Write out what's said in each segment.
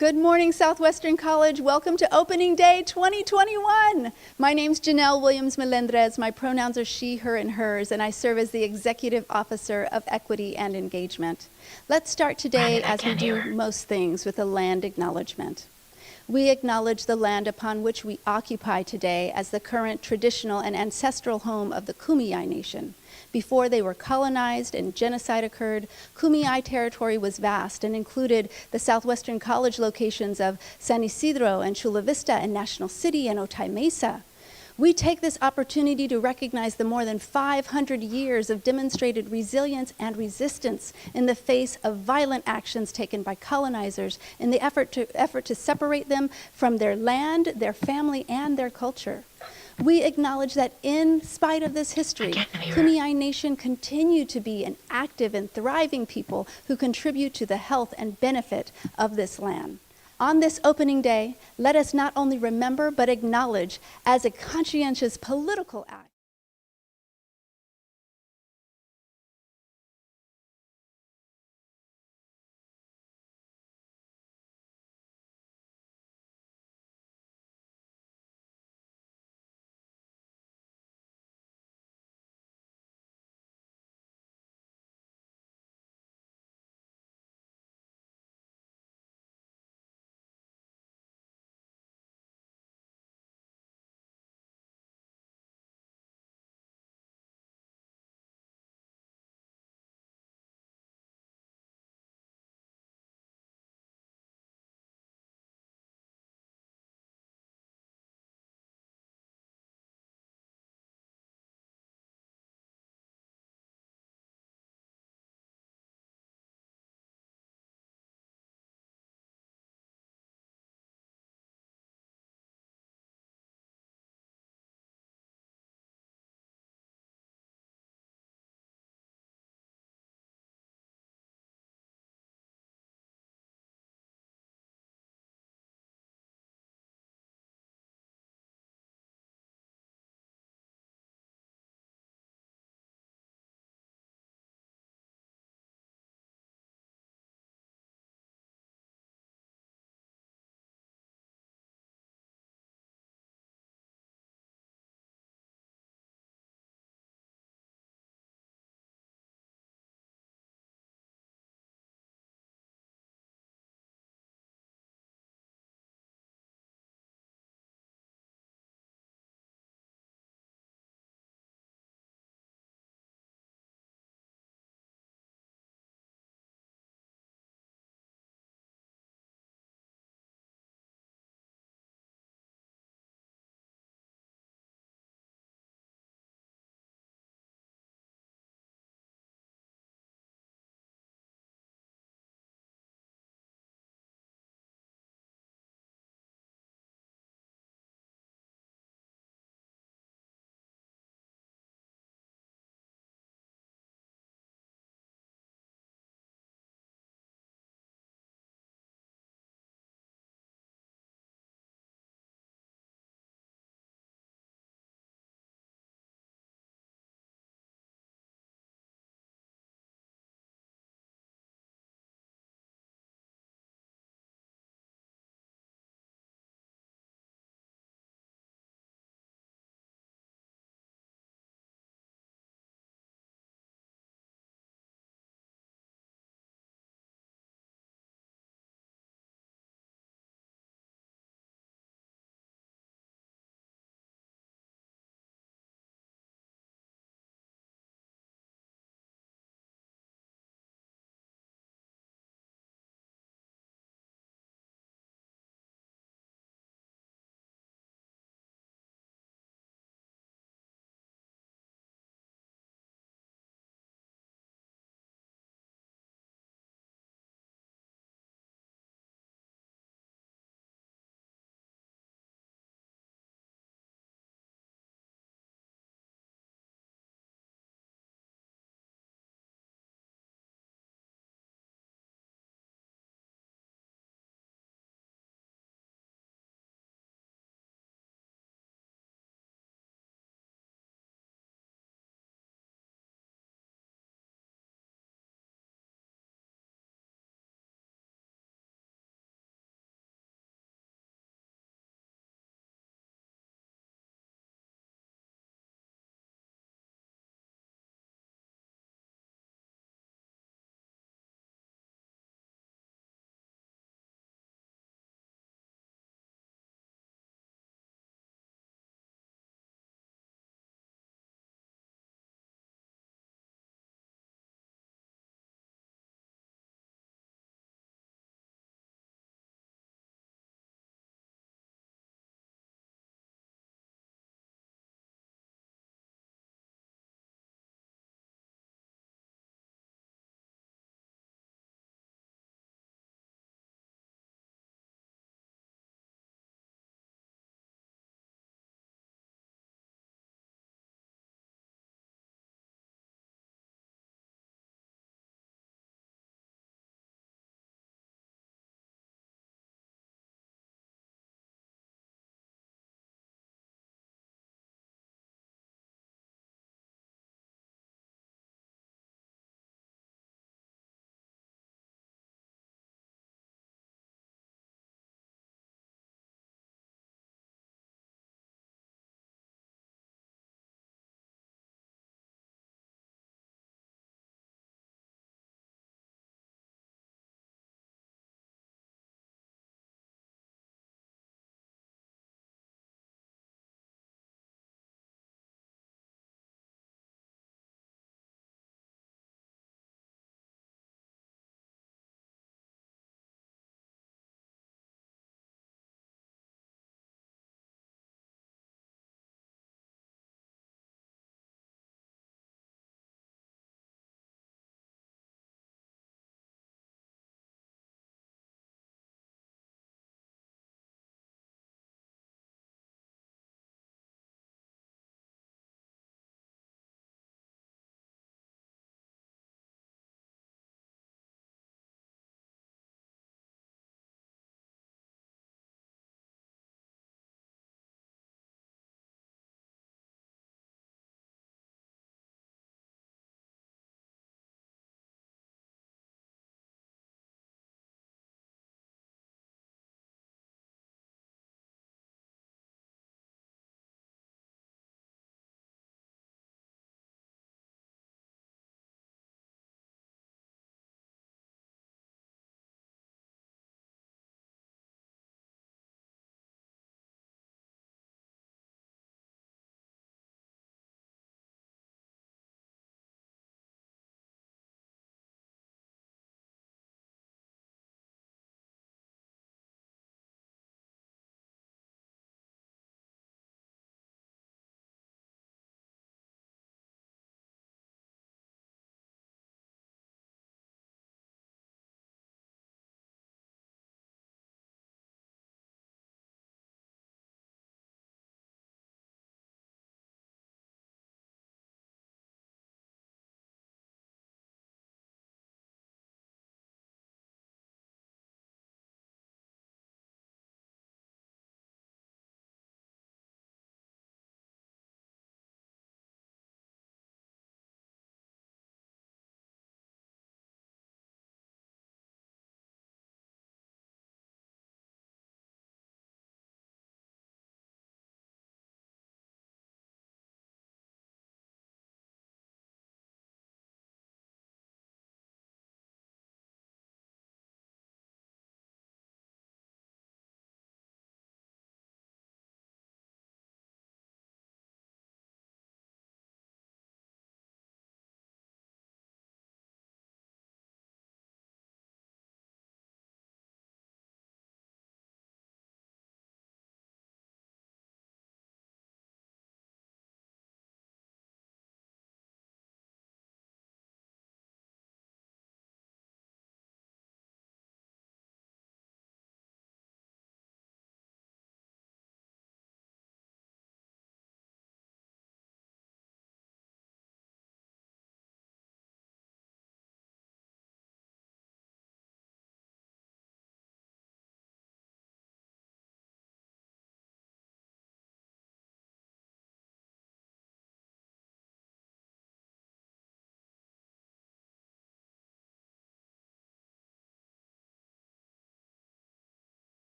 Good morning, Southwestern College. Welcome to Opening Day 2021. My name's Janelle Williams-Melendrez. My pronouns are she, her, and hers, and I serve as the Executive Officer of Equity and Engagement. Let's start today, as we do most things, with a land acknowledgement. We acknowledge the land upon which we occupy today as the current traditional and ancestral home of the Kumeyaay Nation. Before they were colonized and genocide occurred, Kumeyaay territory was vast and included the Southwestern College locations of San Isidro and Chula Vista and National City and Otay Mesa. We take this opportunity to recognize the more than 500 years of demonstrated resilience and resistance in the face of violent actions taken by colonizers in the effort to separate them from their land, their family, and their culture. We acknowledge that in spite of this history, Kumeyaay Nation continue to be an active and thriving people who contribute to the health and benefit of this land. On this opening day, let us not only remember but acknowledge as a conscientious political act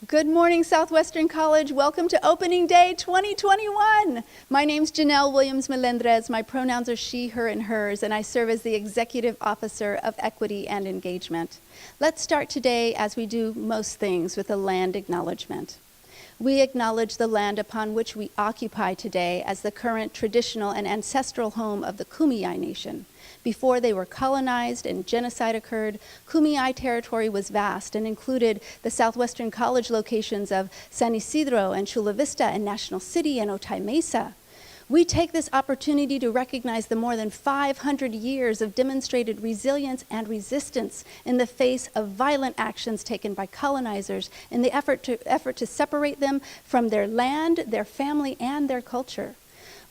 Good morning, Southwestern College. Welcome to Opening Day 2021. My name's Janelle Williams Melendrez. My pronouns are she, her, and hers, and I serve as the Executive Officer of Equity and Engagement. Let's start today, as we do most things, with a land acknowledgement. We acknowledge the land upon which we occupy today as the current traditional and ancestral home of the Kumeyaay Nation. Before they were colonized and genocide occurred, Kumeyaay territory was vast and included the Southwestern College locations of San Isidro and Chula Vista and National City and Otay Mesa. We take this opportunity to recognize the more than 500 years of demonstrated resilience and resistance in the face of violent actions taken by colonizers in the effort to separate them from their land, their family, and their culture.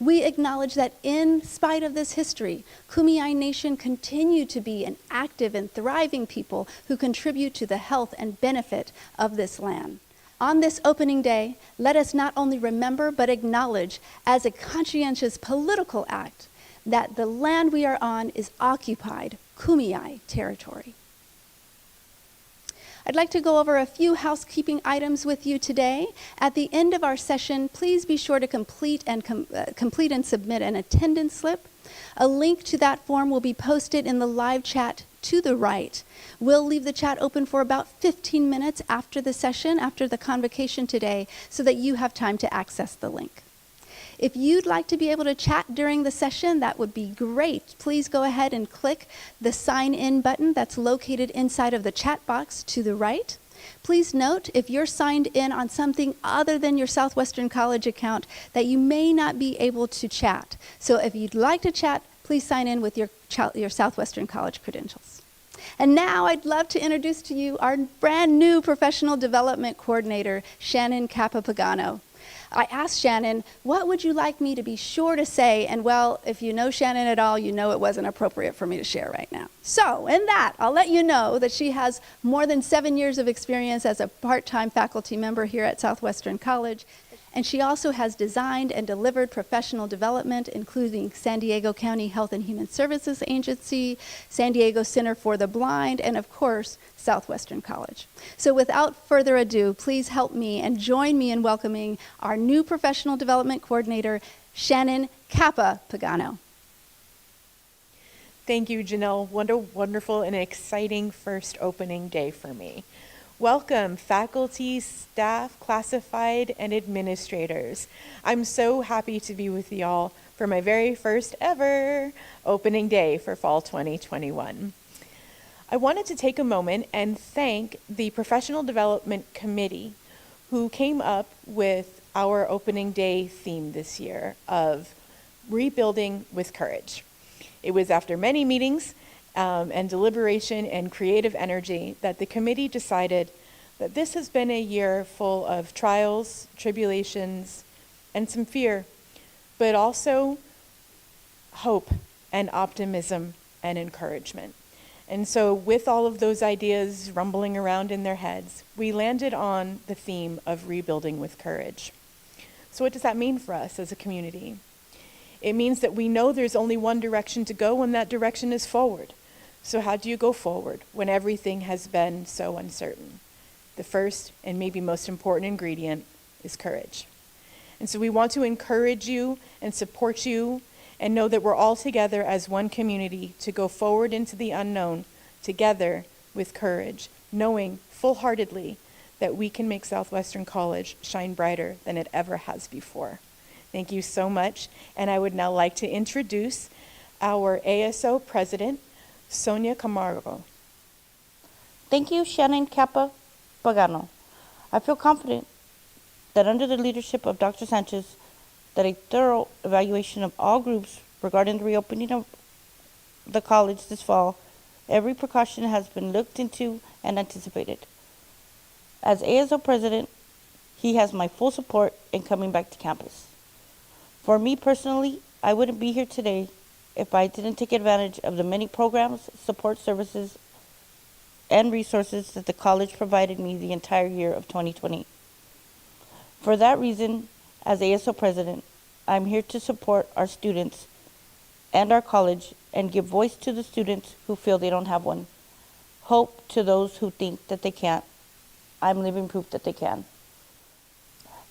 We acknowledge that in spite of this history, Kumeyaay Nation continue to be an active and thriving people who contribute to the health and benefit of this land. On this opening day, let us not only remember but acknowledge as a conscientious political act that the land we are on is occupied Kumeyaay territory. I'd like to go over a few housekeeping items with you today. At the end of our session, please be sure to complete and submit an attendance slip. A link to that form will be posted in the live chat to the right. We'll leave the chat open for about 15 minutes after the session, after the convocation today, so that you have time to access the link. If you'd like to be able to chat during the session, that would be great. Please go ahead and click the sign in button that's located inside of the chat box to the right. Please note, if you're signed in on something other than your Southwestern College account, that you may not be able to chat. So if you'd like to chat, please sign in with your Southwestern College credentials. And now I'd love to introduce to you our brand new Professional Development Coordinator, Shannon Capapagano. I asked Shannon, what would you like me to be sure to say? And well, if you know Shannon at all, you know it wasn't appropriate for me to share right now. So in that, I'll let you know that she has more than 7 years of experience as a part-time faculty member here at Southwestern College. And she also has designed and delivered professional development, including San Diego County Health and Human Services Agency, San Diego Center for the Blind, and of course, Southwestern College. So without further ado, please help me and join me in welcoming our new Professional Development Coordinator, Shannon Capapagano. Thank you, Janelle. Wonderful and exciting first opening day for me. Welcome, faculty, staff, classified, and administrators. I'm so happy to be with y'all for my very first ever opening day for fall 2021. I wanted to take a moment and thank the Professional Development Committee who came up with our opening day theme this year of Rebuilding with Courage. It was after many meetings and deliberation and creative energy that the committee decided that this has been a year full of trials, tribulations, and some fear, but also hope and optimism and encouragement. And so with all of those ideas rumbling around in their heads, we landed on the theme of rebuilding with courage. So what does that mean for us as a community? It means that we know there's only one direction to go, and that direction is forward. So how do you go forward when everything has been so uncertain? The first and maybe most important ingredient is courage. And so we want to encourage you and support you and know that we're all together as one community to go forward into the unknown together with courage, knowing full-heartedly that we can make Southwestern College shine brighter than it ever has before. Thank you so much. And I would now like to introduce our ASO president, Sonia Camargo. Thank you, Shannon Capapagano. I feel confident that under the leadership of Dr. Sanchez, that a thorough evaluation of all groups regarding the reopening of the college this fall, every precaution has been looked into and anticipated. As ASO president, he has my full support in coming back to campus. For me personally, I wouldn't be here today if I didn't take advantage of the many programs, support services, and resources that the college provided me the entire year of 2020. For that reason, as ASO president, I'm here to support our students and our college and give voice to the students who feel they don't have one. Hope to those who think that they can't. I'm living proof that they can.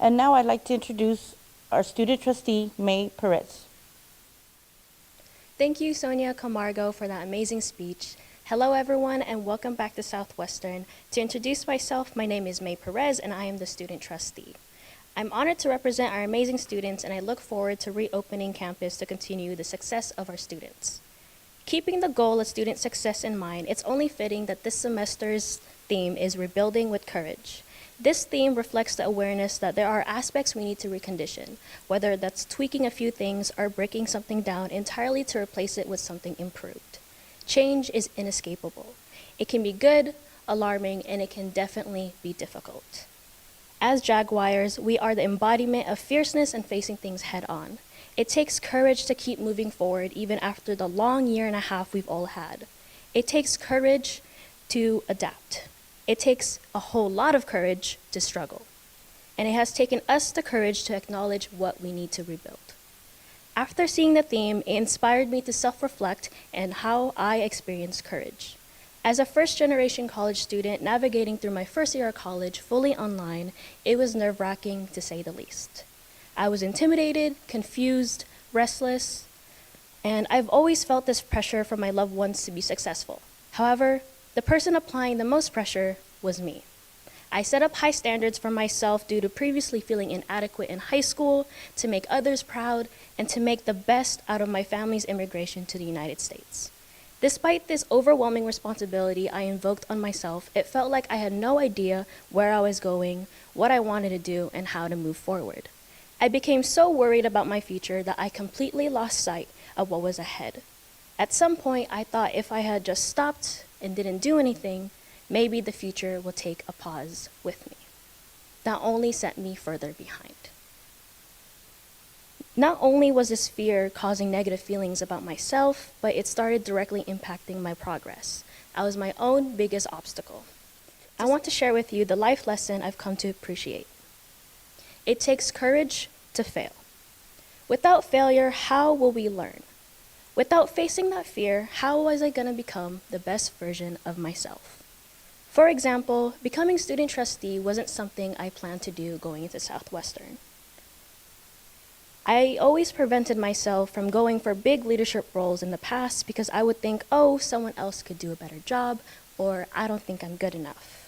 And now I'd like to introduce our student trustee, May Perez. Thank you, Sonia Camargo, for that amazing speech. Hello, everyone, and welcome back to Southwestern. To introduce myself, my name is May Perez, and I am the student trustee. I'm honored to represent our amazing students, and I look forward to reopening campus to continue the success of our students. Keeping the goal of student success in mind, it's only fitting that this semester's theme is Rebuilding with Courage. This theme reflects the awareness that there are aspects we need to recondition, whether that's tweaking a few things or breaking something down entirely to replace it with something improved. Change is inescapable. It can be good, alarming, and it can definitely be difficult. As Jaguars, we are the embodiment of fierceness and facing things head on. It takes courage to keep moving forward even after the long year and a half we've all had. It takes courage to adapt. It takes a whole lot of courage to struggle. And it has taken us the courage to acknowledge what we need to rebuild. After seeing the theme, it inspired me to self-reflect and how I experience courage. As a first-generation college student navigating through my first year of college fully online, it was nerve-wracking to say the least. I was intimidated, confused, restless, and I've always felt this pressure from my loved ones to be successful. However, the person applying the most pressure was me. I set up high standards for myself due to previously feeling inadequate in high school, to make others proud, and to make the best out of my family's immigration to the United States. Despite this overwhelming responsibility I invoked on myself, it felt like I had no idea where I was going, what I wanted to do, and how to move forward. I became so worried about my future that I completely lost sight of what was ahead. At some point, I thought if I had just stopped and didn't do anything, maybe the future will take a pause with me. That only set me further behind. Not only was this fear causing negative feelings about myself, but it started directly impacting my progress. I was my own biggest obstacle. I want to share with you the life lesson I've come to appreciate. It takes courage to fail. Without failure, how will we learn? Without facing that fear, how was I going to become the best version of myself? For example, becoming student trustee wasn't something I planned to do going into Southwestern. I always prevented myself from going for big leadership roles in the past because I would think, oh, someone else could do a better job, or I don't think I'm good enough.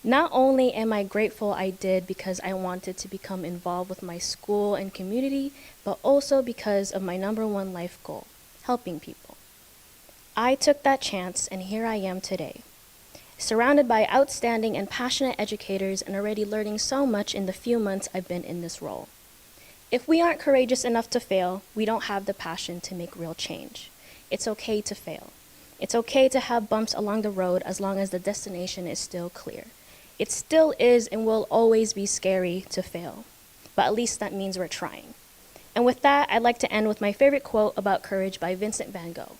Not only am I grateful I did because I wanted to become involved with my school and community, but also because of my number one life goal, helping people. I took that chance, and here I am today, surrounded by outstanding and passionate educators and already learning so much in the few months I've been in this role. If we aren't courageous enough to fail, we don't have the passion to make real change. It's okay to fail. It's okay to have bumps along the road as long as the destination is still clear. It still is and will always be scary to fail, but at least that means we're trying. And with that, I'd like to end with my favorite quote about courage by Vincent van Gogh.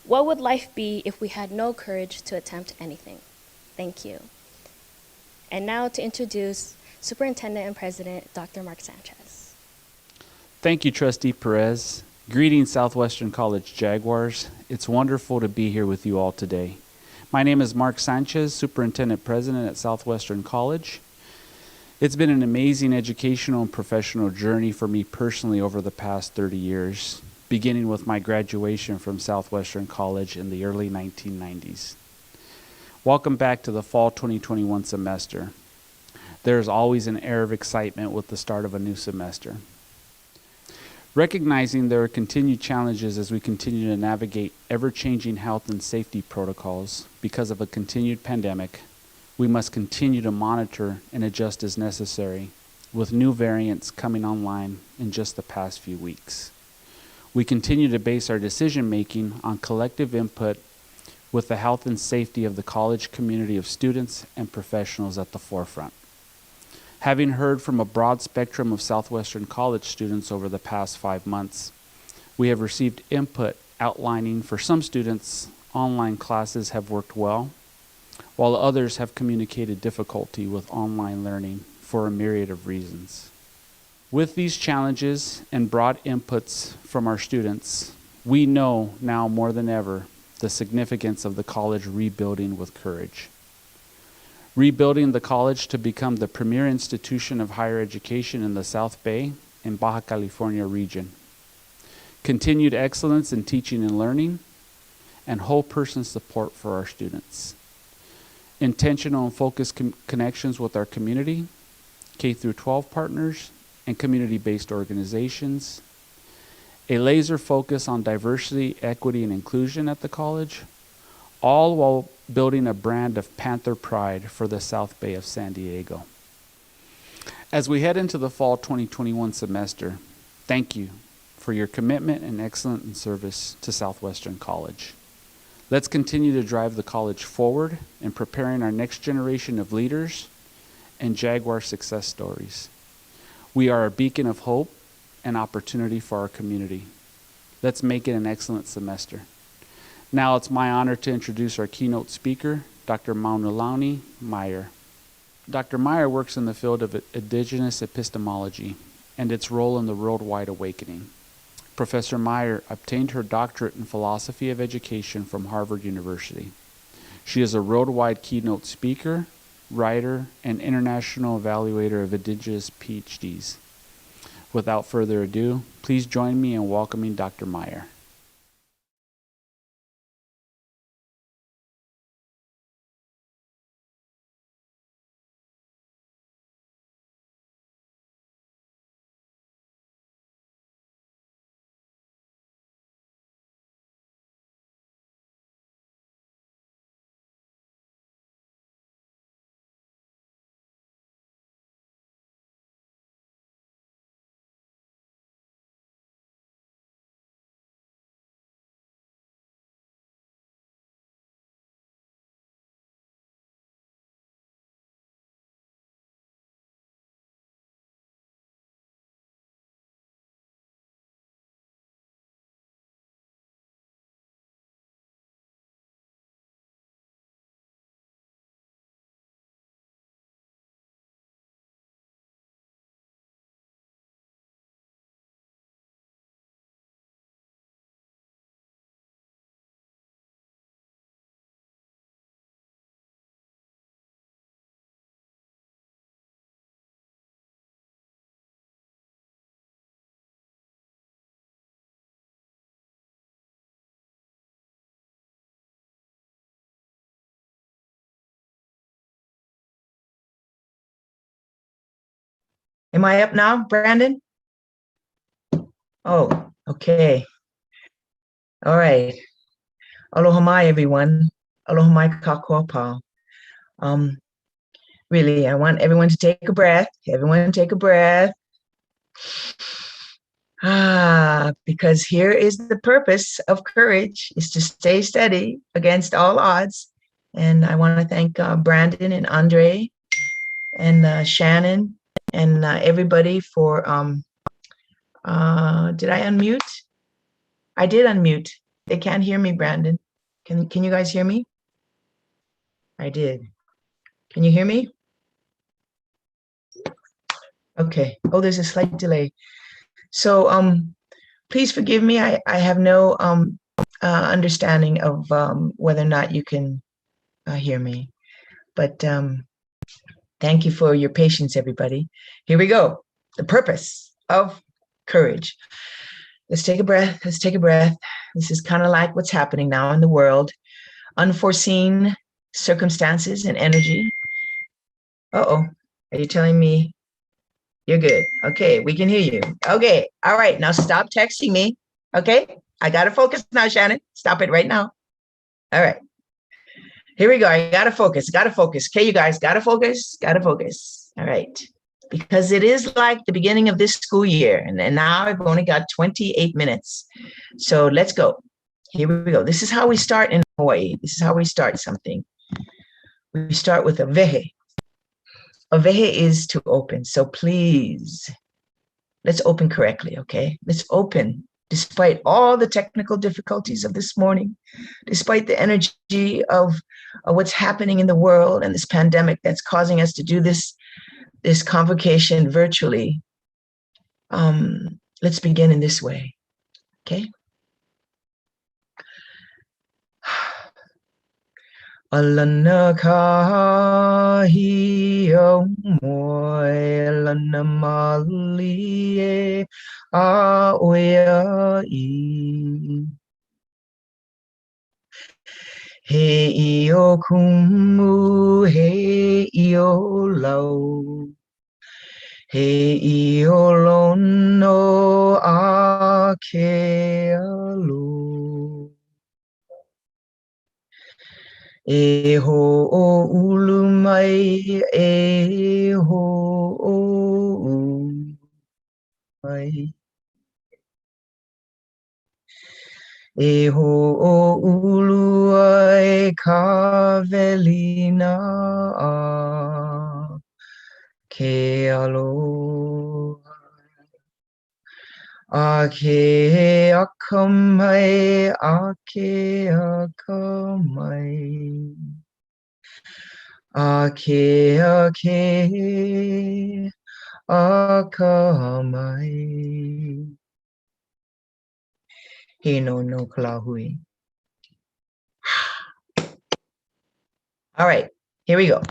What would life be if we had no courage to attempt anything? Thank you. And now to introduce Superintendent and President, Dr. Mark Sanchez. Thank you, Trustee Perez. Greetings, Southwestern College Jaguars. It's wonderful to be here with you all today. My name is Mark Sanchez, Superintendent President at Southwestern College. It's been an amazing educational and professional journey for me personally over the past 30 years, beginning with my graduation from Southwestern College in the early 1990s. Welcome back to the fall 2021 semester. There's always an air of excitement with the start of a new semester. Recognizing there are continued challenges as we continue to navigate ever-changing health and safety protocols because of a continued pandemic, we must continue to monitor and adjust as necessary, with new variants coming online in just the past few weeks. We continue to base our decision-making on collective input with the health and safety of the college community of students and professionals at the forefront. Having heard from a broad spectrum of Southwestern College students over the past 5 months, we have received input outlining for some students online classes have worked well, while others have communicated difficulty with online learning for a myriad of reasons. With these challenges and broad inputs from our students, we know now more than ever the significance of the college rebuilding with courage. rebuilding the college to become the premier institution of higher education in the South Bay and Baja California region, continued excellence in teaching and learning, and whole person support for our students, intentional and focused connections with our community, K through 12 partners, and community-based organizations, a laser focus on diversity, equity, and inclusion at the college, all while building a brand of Panther pride for the South Bay of San Diego. As we head into the fall 2021 semester, thank you for your commitment and excellent service to Southwestern College. Let's continue to drive the college forward in preparing our next generation of leaders and Jaguar success stories. We are a beacon of hope and opportunity for our community. Let's make it an excellent semester. Now it's my honor to introduce our keynote speaker, Dr. Maunalani Meyer. Dr. Meyer works in the field of indigenous epistemology and its role in the worldwide awakening. Professor Meyer obtained her doctorate in philosophy of education from Harvard University. She is a worldwide keynote speaker, writer, and international evaluator of indigenous PhDs. Without further ado, please join me in welcoming Dr. Meyer. Am I up now, Brandon? Oh, okay. All right. Aloha mai, everyone. Aloha mai kakuapau. Really, I want everyone to take a breath. Everyone take a breath. Because here is the purpose of courage, is to stay steady against all odds. And I want to thank Brandon and Andre and Shannon and everybody for, did I unmute? I did unmute. They can't hear me, Brandon. Can you guys hear me? I did. Can you hear me? Okay. Oh, there's a slight delay. So please forgive me. I have no understanding of whether or not you can hear me. But thank you for your patience, everybody. Here we go. The purpose of courage. Let's take a breath. Let's take a breath. This is kind of like what's happening now in the world. Unforeseen circumstances and energy. Uh-oh. Are you telling me you're good? Okay, we can hear you. Okay, all right. Now stop texting me. Okay, I got to focus now, Shannon. Stop it right now. All right. Here we go. I got to focus. Got to focus. Okay, you guys, got to focus. Got to focus. All right. Because it is like the beginning of this school year. And now I've only got 28 minutes. So let's go. Here we go. This is how we start in Hawaii. This is how we start something. We start with a vehe. A vehe is to open. So please, let's open correctly, okay? Let's open despite all the technical difficulties of this morning, despite the energy of what's happening in the world and this pandemic that's causing us to do this convocation virtually. Let's begin in this way, okay? Alana kahia moe alana malie a oia I. He io kumu, he io lau. He io lono a ke alu. E ho o ulu mai, e ho o ulu mai. E ho o ulu ai ka velina a ke aloha. A ke akamai, a ke akamai. A ke akamai. He no kalahui. All right, here we go.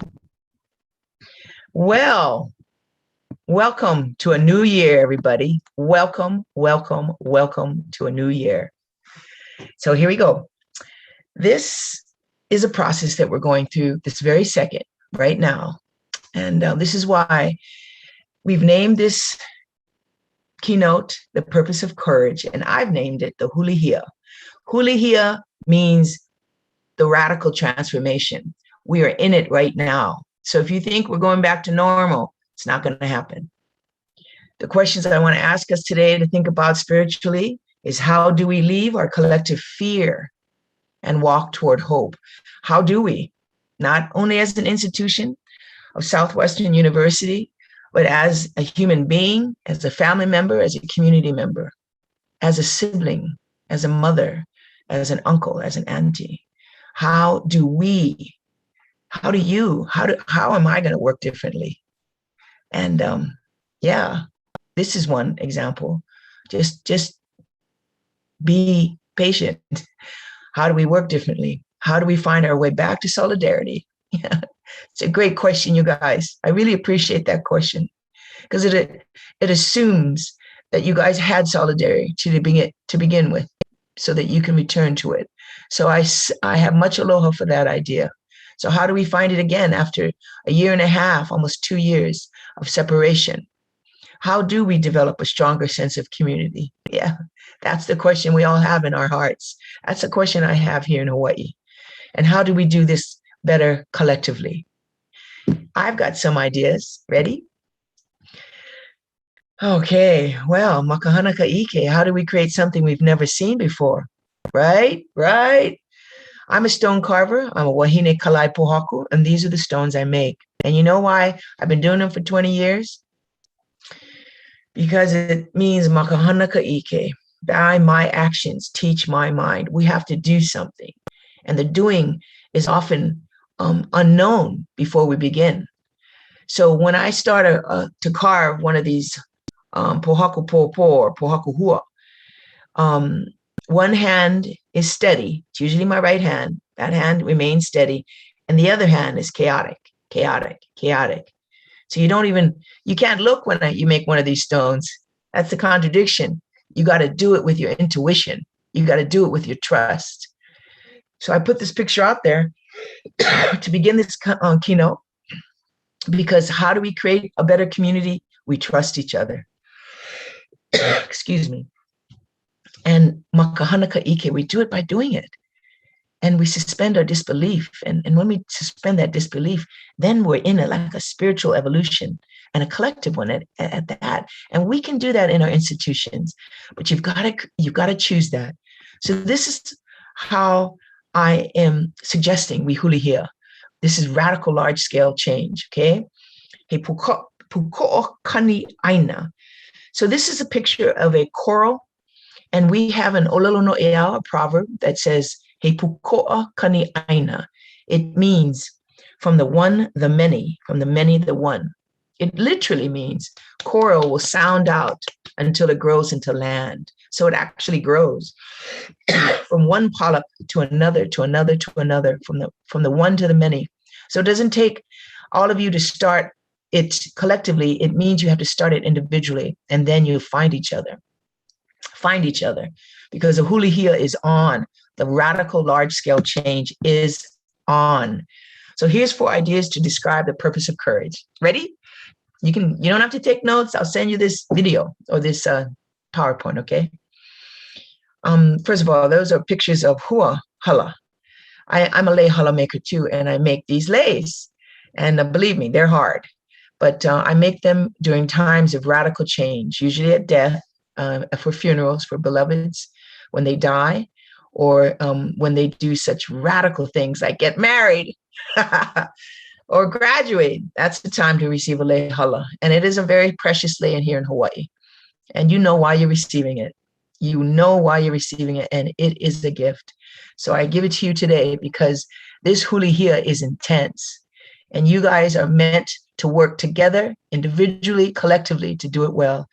Well, welcome to a new year, everybody. Welcome, welcome, welcome to a new year. So here we go. This is a process that we're going through this very second, right now. And this is why we've named this keynote, The Purpose of Courage, and I've named it the Hulihia. Hulihia means the radical transformation. We are in it right now. So if you think we're going back to normal, it's not going to happen. The questions that I want to ask us today to think about spiritually is, how do we leave our collective fear and walk toward hope? How do we? Not only as an institution of Southwestern University, but as a human being, as a family member, as a community member, as a sibling, as a mother, as an uncle, as an auntie. How do we, how am I going to work differently? And yeah, this is one example. Just be patient. How do we work differently? How do we find our way back to solidarity? Yeah, it's a great question, you guys. I really appreciate that question, because it assumes that you guys had solidarity to begin with, so that you can return to it. So I have much aloha for that idea. So how do we find it again after a year and a half, almost 2 years of separation? How do we develop a stronger sense of community? Yeah, that's the question we all have in our hearts. That's the question I have here in Hawaii. And how do we do this better collectively? I've got some ideas. Ready? Okay, well, makahana ka ike. How do we create something we've never seen before? Right? I'm a stone carver. I'm a wahine kalai pohaku, and these are the stones I make. And you know why I've been doing them for 20 years? Because it means makahana ka ike. By my actions, teach my mind. We have to do something. And the doing is often unknown before we begin. So when I start to carve one of these pohaku po'o or pohaku hua, one hand is steady. It's usually my right hand. That hand remains steady. And the other hand is chaotic. So you can't look when you make one of these stones. That's the contradiction. You got to do it with your intuition. You got to do it with your trust. So I put this picture out there to begin this keynote, because how do we create a better community? We trust each other. Excuse me. And makahana ka ike, we do it by doing it. And we suspend our disbelief. And when we suspend that disbelief, then we're in like a spiritual evolution, and a collective one at that. And we can do that in our institutions, but you've got to choose that. So this is how I am suggesting we hulihia. This is radical, large-scale change, okay? He puko'o kani aina. So this is a picture of a coral, and we have an olelo no ea, a proverb that says, he puko'a kani aina. It means from the one, the many, from the many, the one. It literally means coral will sound out until it grows into land. So it actually grows from one polyp to another, to another, to another, from the one to the many. So it doesn't take all of you to start it collectively. It means you have to start it individually, and then you find each other. Find each other, because the hulihia is on. The radical large-scale change is on. So here's 4 ideas to describe the purpose of courage. Ready? You don't have to take notes. I'll send you this video or this PowerPoint, okay? First of all, those are pictures of hua hala. I'm a lei hala maker too, and I make these leis. And believe me, they're hard. But I make them during times of radical change, usually at death, for funerals, for beloveds, when they die, or when they do such radical things like get married or graduate. That's the time to receive a lei hala. And it is a very precious lei here in Hawaii. And you know why you're receiving it. You know why you're receiving it, and it is a gift. So I give it to you today because this hulihia is intense. And you guys are meant to work together, individually, collectively, to do it well.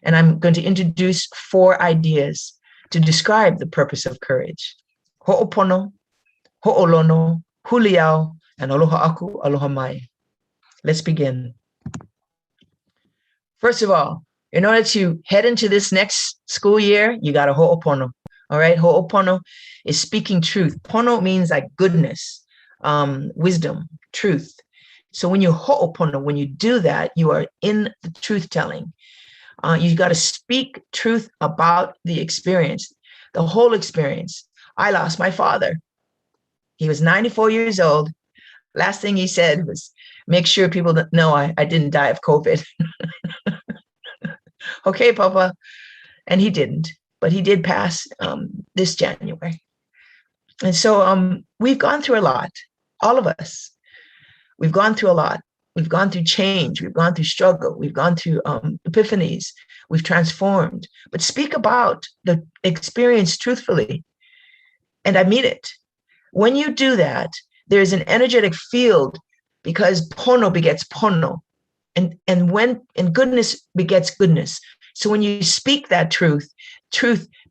And I'm going to introduce 4 ideas to describe the purpose of courage. Ho'opono, ho'olono, huliao, and aloha aku, aloha mai. Let's begin. First of all, in order to head into this next school year, you got a ho'opono. All right, ho'opono is speaking truth. Pono means like goodness, wisdom, truth. So when you ho'opono, when you do that, you are in the truth telling. You got to speak truth about the experience, the whole experience. I lost my father. He was 94 years old. Last thing he said was, make sure people know I didn't die of COVID. Okay, Papa. And he didn't, but he did pass this January. And so we've gone through a lot, all of us. We've gone through a lot. We've gone through change. We've gone through struggle. We've gone through epiphanies. We've transformed. But speak about the experience truthfully. And I mean it. When you do that, there's an energetic field because pono begets pono. And goodness begets goodness. So when you speak that truth,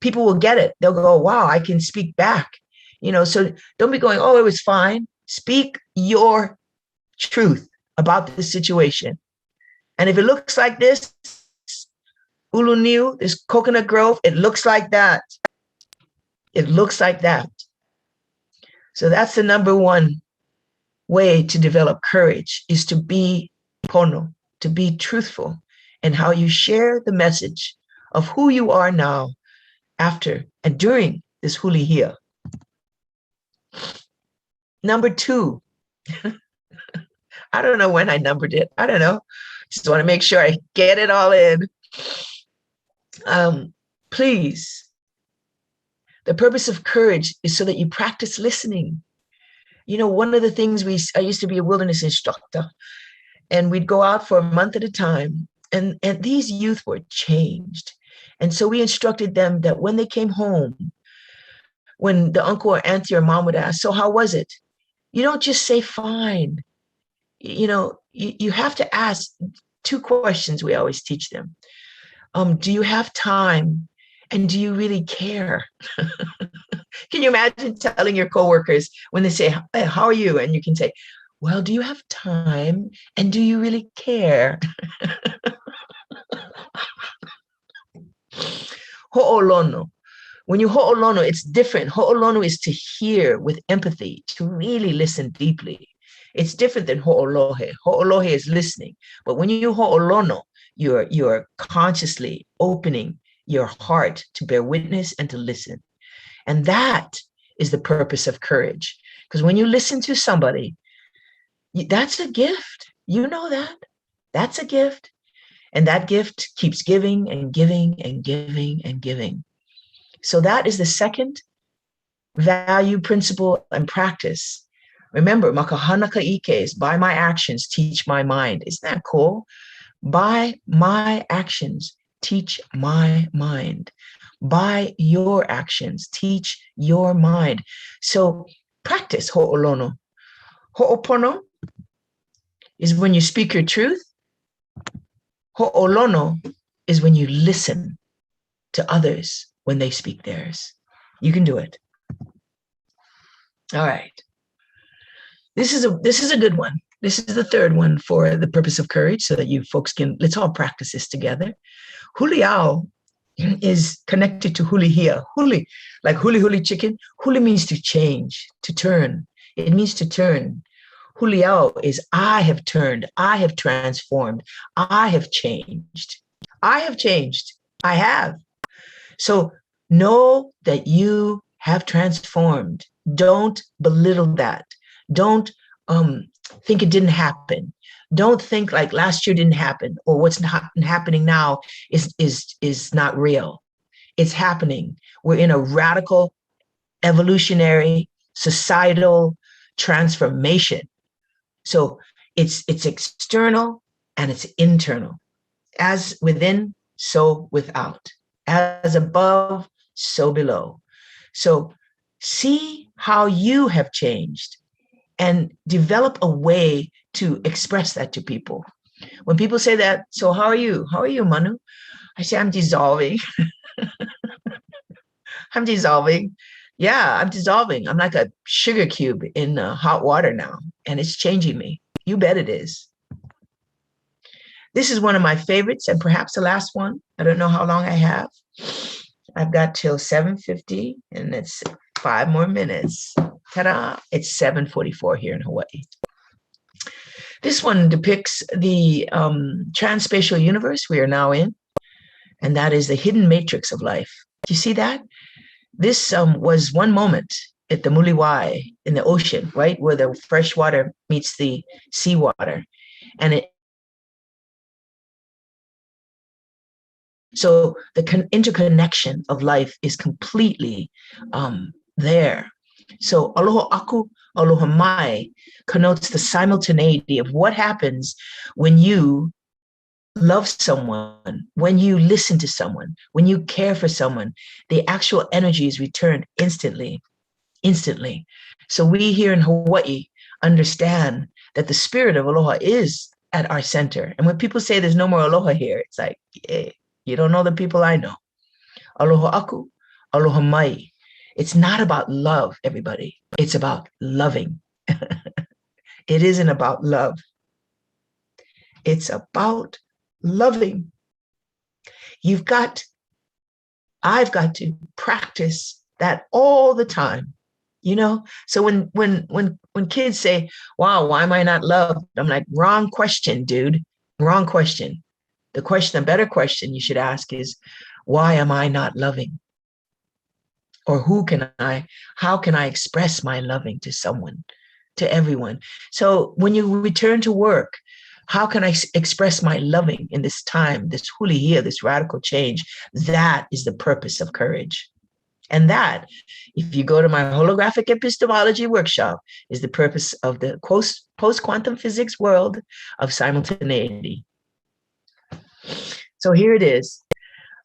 people will get it. They'll go, wow, I can speak back. So don't be going, oh, it was fine. Speak your truth about the situation. And if it looks like this, Uluniu, this coconut grove, it looks like that. It looks like that. So that's the number one way to develop courage, is to be pono, to be truthful in how you share the message of who you are now, after and during this hulihia. Number 2, I don't know when I numbered it. I don't know. Just want to make sure I get it all in. Please, the purpose of courage is so that you practice listening. One of the things I used to be a wilderness instructor, and we'd go out for a month at a time, and these youth were changed. And so we instructed them that when they came home, when the uncle or auntie or mom would ask, so how was it? You don't just say fine. You have to ask 2 questions we always teach them. Do you have time? And do you really care? Can you imagine telling your coworkers when they say, hey, how are you? And you can say, well, do you have time? And do you really care? Ho'olono. When you ho'olono, it's different. Ho'olono is to hear with empathy, to really listen deeply. It's different than ho'olohe. Ho'olohe is listening. But when you ho'olono, you're consciously opening your heart to bear witness and to listen. And that is the purpose of courage. Because when you listen to somebody, that's a gift. You know that. That's a gift. And that gift keeps giving and giving and giving and giving. So that is the second value, principle, and practice. Remember, makahanaka ike is by my actions, teach my mind. Isn't that cool? By my actions, teach my mind. By your actions, teach your mind. So practice ho'olono. Ho'opono is when you speak your truth. Ho'olono is when you listen to others when they speak theirs. You can do it. All right. This is a good one. This is the third one for the purpose of courage, so that you folks can, let's all practice this together. Huliao is connected to hulihia. Huli, like huli huli chicken. Huli means to change, to turn. It means to turn. Huliao is I have turned, I have transformed, I have changed. I have changed. I have. So know that you have transformed. Don't belittle that. Don't think it didn't happen. Don't think like last year didn't happen, or what's not happening now is not real. It's happening. We're in a radical, evolutionary, societal transformation. So it's external and it's internal. As within, so without. As above, so below. So see how you have changed and develop a way to express that to people. When people say that, so how are you? How are you, Manu? I say, I'm dissolving. I'm dissolving. Yeah, I'm dissolving. I'm like a sugar cube in hot water now, and it's changing me. You bet it is. This is one of my favorites, and perhaps the last one. I don't know how long I have. I've got till 7:50, and it's 5 more minutes. Ta-da! It's 7:44 here in Hawaii. This one depicts the transspatial universe we are now in, and that is the hidden matrix of life. Do you see that? This was one moment at the Muliwai in the ocean, right, where the fresh water meets the seawater, and so the interconnection of life is completely there. So aloha aku, aloha mai connotes the simultaneity of what happens when you love someone, when you listen to someone, when you care for someone. The actual energy is returned instantly. So we here in Hawaii understand that the spirit of aloha is at our center. And when people say there's no more aloha here, it's like, hey, you don't know the people I know. Aloha aku, aloha mai. It's not about love, everybody. It's about loving. It isn't about love. It's about loving. I've got to practice that all the time, you know? So when kids say, wow, why am I not loved? I'm like, wrong question, dude. Wrong question. The better question you should ask is, why am I not loving? Or how can I express my loving to someone, to everyone? So when you return to work, how can I express my loving in this time, this huli'ia, this radical change? That is the purpose of courage. And that, if you go to my holographic epistemology workshop, is the purpose of the post-quantum physics world of simultaneity. So here it is.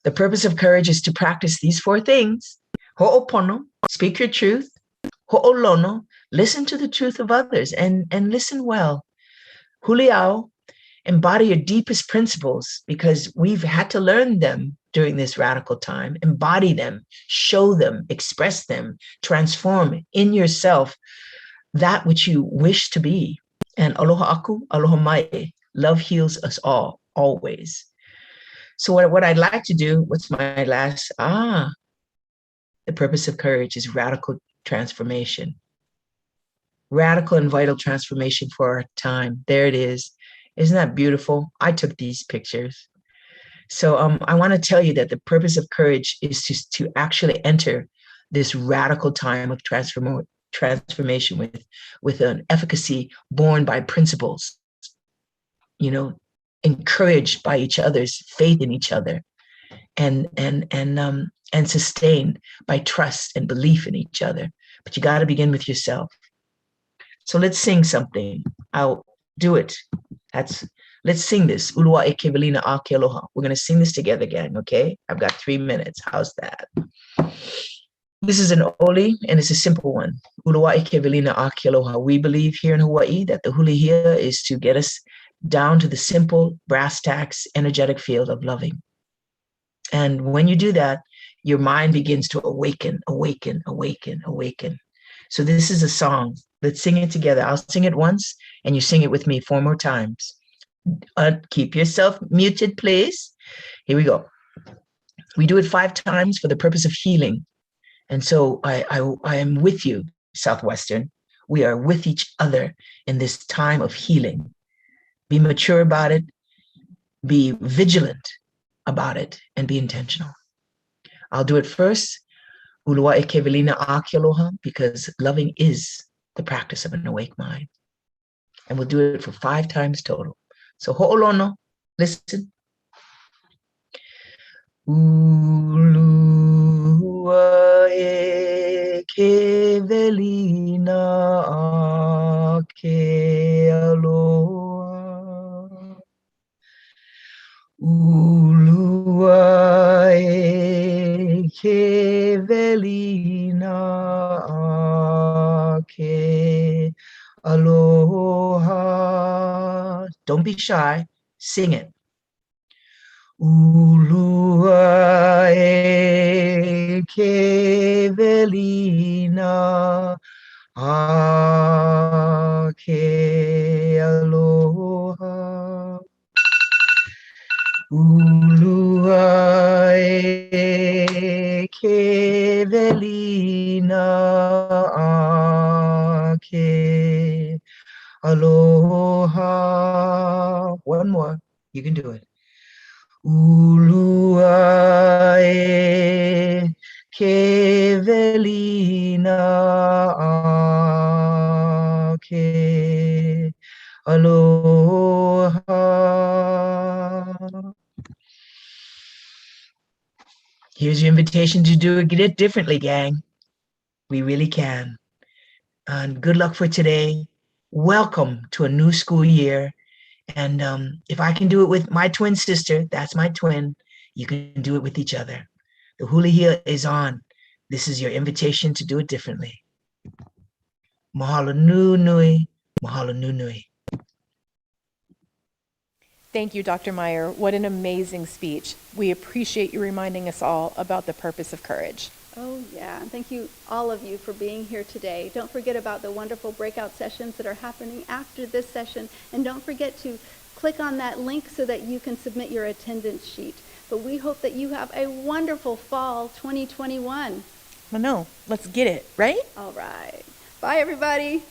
The purpose of courage is to practice these 4 things. Ho'opono, speak your truth. Ho'olono, listen to the truth of others and listen well. Huliao, embody your deepest principles, because we've had to learn them during this radical time. Embody them, show them, express them, transform in yourself that which you wish to be. And aloha aku, aloha mai, love heals us all, always. So what I'd like to do, what's my last, the purpose of courage is radical transformation. Radical and vital transformation for our time. There it is. Isn't that beautiful? I took these pictures. So I want to tell you that the purpose of courage is to actually enter this radical time of transformation with an efficacy born by principles, you know, encouraged by each other's faith in each other, and sustained by trust and belief in each other. But you got to begin with yourself. So let's sing something. I'll do it. Let's sing this. Ulua e kevelina a ke aloha. We're going to sing this together again, okay? I've got 3 minutes. How's that? This is an oli, and it's a simple one. Ulua e kevelina a ke aloha. We believe here in Hawaii that the huli'ia is to get us down to the simple brass tacks energetic field of loving. And when you do that, your mind begins to awaken, awaken, awaken, awaken. So this is a song. Let's sing it together. I'll sing it once, and you sing it with me 4 more times. Keep yourself muted, please. Here we go. We do it 5 times for the purpose of healing. And so I am with you, Southwestern. We are with each other in this time of healing. Be mature about it, be vigilant about it, and be intentional. I'll do it first. Ulua ekevelina akialoha, because loving is the practice of an awake mind. And we'll do it for 5 times total. So ho'olono, listen. Ulua ekevelina akialoha. Ulua ekevelina ake aloha. Don't be shy. Sing it. Ulua ekevelina ake aloha. Ulua ekevelina ake aloha. One more. You can do it. Ulua ekevelina ake aloha. Here's your invitation to do it. Get it differently, gang. We really can. And good luck for today. Welcome to a new school year. And if I can do it with my twin sister, that's my twin, you can do it with each other. The hula heel is on. This is your invitation to do it differently. Mahalo nui, mahalo nui. Thank you, Dr. Meyer. What an amazing speech. We appreciate you reminding us all about the purpose of courage. Oh, yeah. And thank you, all of you, for being here today. Don't forget about the wonderful breakout sessions that are happening after this session. And don't forget to click on that link so that you can submit your attendance sheet. But we hope that you have a wonderful fall 2021. Well, no, let's get it, right? All right. Bye, everybody.